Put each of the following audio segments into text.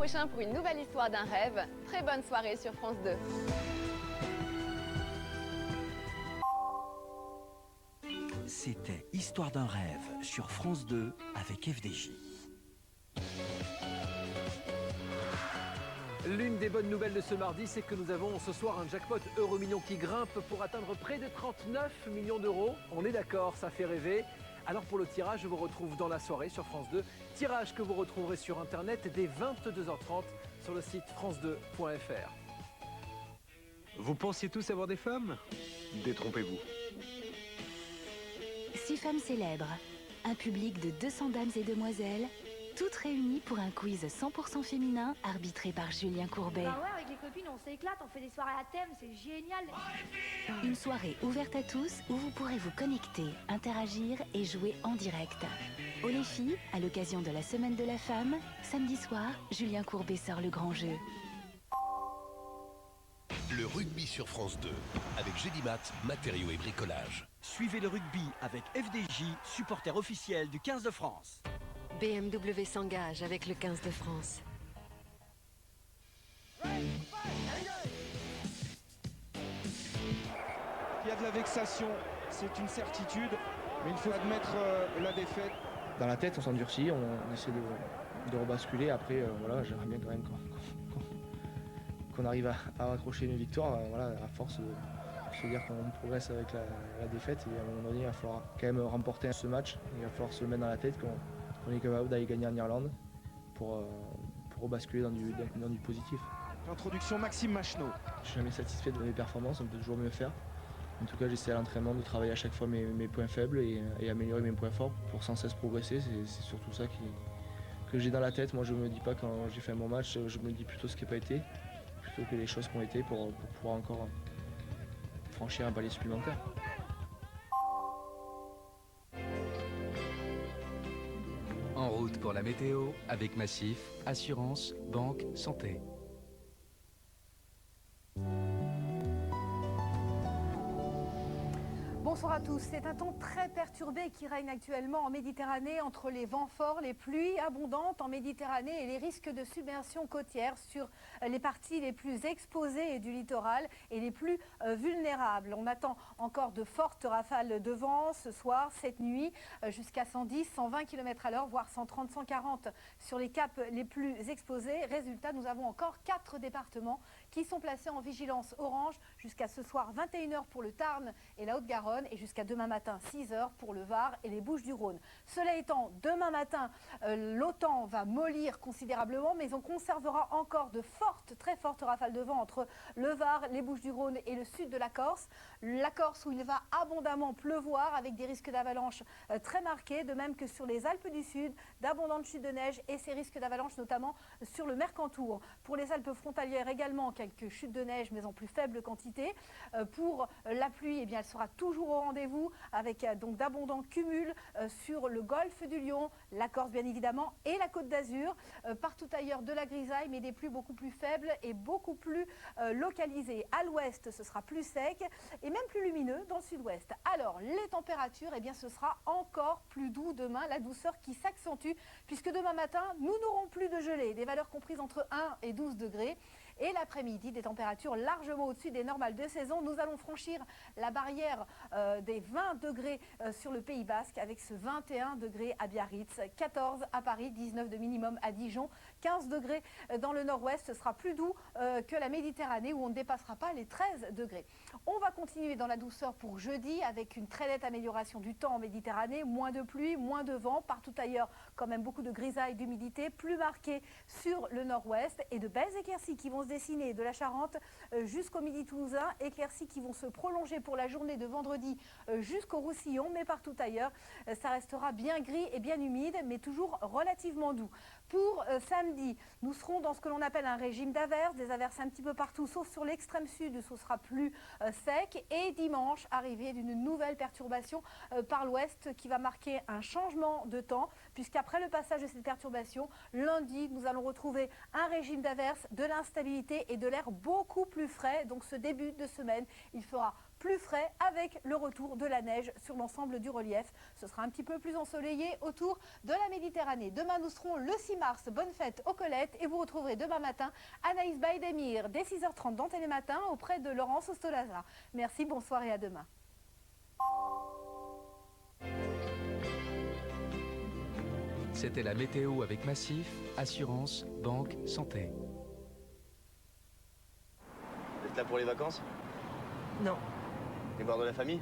prochain pour une nouvelle histoire d'un rêve. Très bonne soirée sur France 2. C'était Histoire d'un rêve sur France 2 avec FDJ. L'une des bonnes nouvelles de ce mardi, c'est que nous avons ce soir un jackpot Euromillions qui grimpe pour atteindre près de 39 millions d'euros. On est d'accord, ça fait rêver. Alors pour le tirage, je vous retrouve dans la soirée sur France 2. Tirage que vous retrouverez sur Internet dès 22h30 sur le site france2.fr. Vous pensiez tous avoir des femmes? Détrompez-vous. 6 femmes célèbres, un public de 200 dames et demoiselles, toutes réunies pour un quiz 100% féminin arbitré par Julien Courbet. Bah ouais, avec les copines, on s'éclate, on fait des soirées à thème, c'est génial. Une soirée ouverte à tous où vous pourrez vous connecter, interagir et jouer en direct. Oh les filles, à l'occasion de la Semaine de la Femme, samedi soir, Julien Courbet sort le grand jeu. Le rugby sur France 2, avec Gédimat, matériaux et bricolage. Suivez le rugby avec FDJ, supporter officiel du 15 de France. BMW s'engage avec le 15 de France. Il y a de la vexation, c'est une certitude, mais il faut admettre la défaite. Dans la tête, on s'endurcit, on essaie de rebasculer. Après, voilà, j'aimerais bien quand même qu'on arrive à raccrocher une victoire, voilà, à force de se dire qu'on progresse avec la défaite. Et à un moment donné, il va falloir quand même remporter ce match. Il va falloir se le mettre dans la tête qu'on est capable d'aller gagner en Irlande pour rebasculer dans du positif. L'introduction Maxime Macheneau. Je suis jamais satisfait de mes performances, on peut toujours mieux faire. En tout cas, j'essaie à l'entraînement de travailler à chaque fois mes points faibles et améliorer mes points forts pour sans cesse progresser. C'est surtout ça que j'ai dans la tête. Moi, je ne me dis pas quand j'ai fait un bon match, je me dis plutôt ce qui n'a pas été, plutôt que les choses qui ont été pour pouvoir encore franchir un palier supplémentaire. En route pour la météo avec Massif, assurance, banque, santé. Bonsoir à tous. C'est un temps très perturbé qui règne actuellement en Méditerranée entre les vents forts, les pluies abondantes en Méditerranée et les risques de submersion côtière sur les parties les plus exposées du littoral et les plus vulnérables. On attend encore de fortes rafales de vent ce soir, cette nuit, jusqu'à 110, 120 km à l'heure, voire 130, 140 sur les caps les plus exposés. Résultat, nous avons encore 4 départements qui sont placés en vigilance orange jusqu'à ce soir 21h pour le Tarn et la Haute-Garonne et jusqu'à demain matin 6h pour le Var et les Bouches-du-Rhône. Cela étant, demain matin, l'OTAN va mollir considérablement, mais on conservera encore de fortes, très fortes rafales de vent entre le Var, les Bouches-du-Rhône et le sud de la Corse. La Corse où il va abondamment pleuvoir avec des risques d'avalanche très marqués, de même que sur les Alpes du Sud, d'abondantes chutes de neige et ces risques d'avalanche notamment sur le Mercantour. Pour les Alpes frontalières également, quelques chutes de neige mais en plus faible quantité. Pour la pluie, eh bien, elle sera toujours au rendez-vous avec donc d'abondants cumuls sur le golfe du Lion, la Corse bien évidemment et la Côte d'Azur. Partout ailleurs de la grisaille mais des pluies beaucoup plus faibles et beaucoup plus localisées. À l'ouest, ce sera plus sec et même plus lumineux dans le sud-ouest. Alors, les températures, eh bien, ce sera encore plus doux demain, la douceur qui s'accentue puisque demain matin, nous n'aurons plus de gelée, des valeurs comprises entre 1 et 12 degrés. Et l'après-midi, des températures largement au-dessus des normales de saison. Nous allons franchir la barrière des 20 degrés sur le Pays Basque avec ce 21 degrés à Biarritz, 14 à Paris, 19 de minimum à Dijon, 15 degrés dans le nord-ouest. Ce sera plus doux que la Méditerranée où on ne dépassera pas les 13 degrés. On va continuer dans la douceur pour jeudi avec une très nette amélioration du temps en Méditerranée. Moins de pluie, moins de vent. Partout ailleurs, quand même beaucoup de grisaille, d'humidité, plus marquée sur le nord-ouest et de belles éclaircies qui vont se dessiner de la Charente jusqu'au Midi toulousain, éclaircies qui vont se prolonger pour la journée de vendredi jusqu'au Roussillon, mais partout ailleurs, ça restera bien gris et bien humide, mais toujours relativement doux. Pour samedi, nous serons dans ce que l'on appelle un régime d'averses, des averses un petit peu partout, sauf sur l'extrême sud où ce sera plus sec. Et dimanche, arrivée d'une nouvelle perturbation par l'ouest qui va marquer un changement de temps, puisqu'après le passage de cette perturbation, lundi, nous allons retrouver un régime d'averses, de l'instabilité et de l'air beaucoup plus frais. Donc ce début de semaine, il fera plus frais avec le retour de la neige sur l'ensemble du relief. Ce sera un petit peu plus ensoleillé autour de la Méditerranée. Demain, nous serons le 6 mars. Bonne fête aux Colettes et vous retrouverez demain matin Anaïs Baïdemir dès 6h30 dans Télématin auprès de Laurence Ostolaza. Merci, bonsoir et à demain. C'était la météo avec Massif, assurance, banque, santé. Vous êtes là pour les vacances? Non. Et voir de la famille?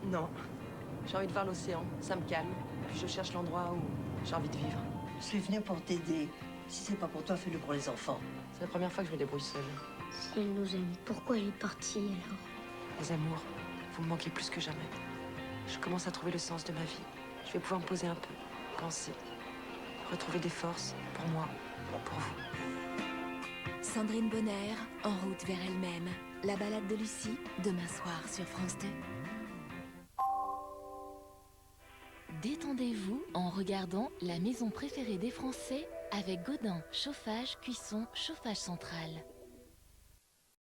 Non. J'ai envie de voir l'océan, ça me calme. Puis je cherche l'endroit où j'ai envie de vivre. Je suis venue pour t'aider. Si c'est pas pour toi, fais-le pour les enfants. C'est la première fois que je me débrouille seule. Si elle nous aime, pourquoi elle est partie alors? Les amours, vous me manquez plus que jamais. Je commence à trouver le sens de ma vie. Je vais pouvoir me poser un peu, penser, retrouver des forces pour moi, pour vous. Sandrine Bonner, en route vers elle-même. La balade de Lucie, demain soir sur France 2. Détendez-vous en regardant La maison préférée des Français avec Godin, chauffage, cuisson, chauffage central.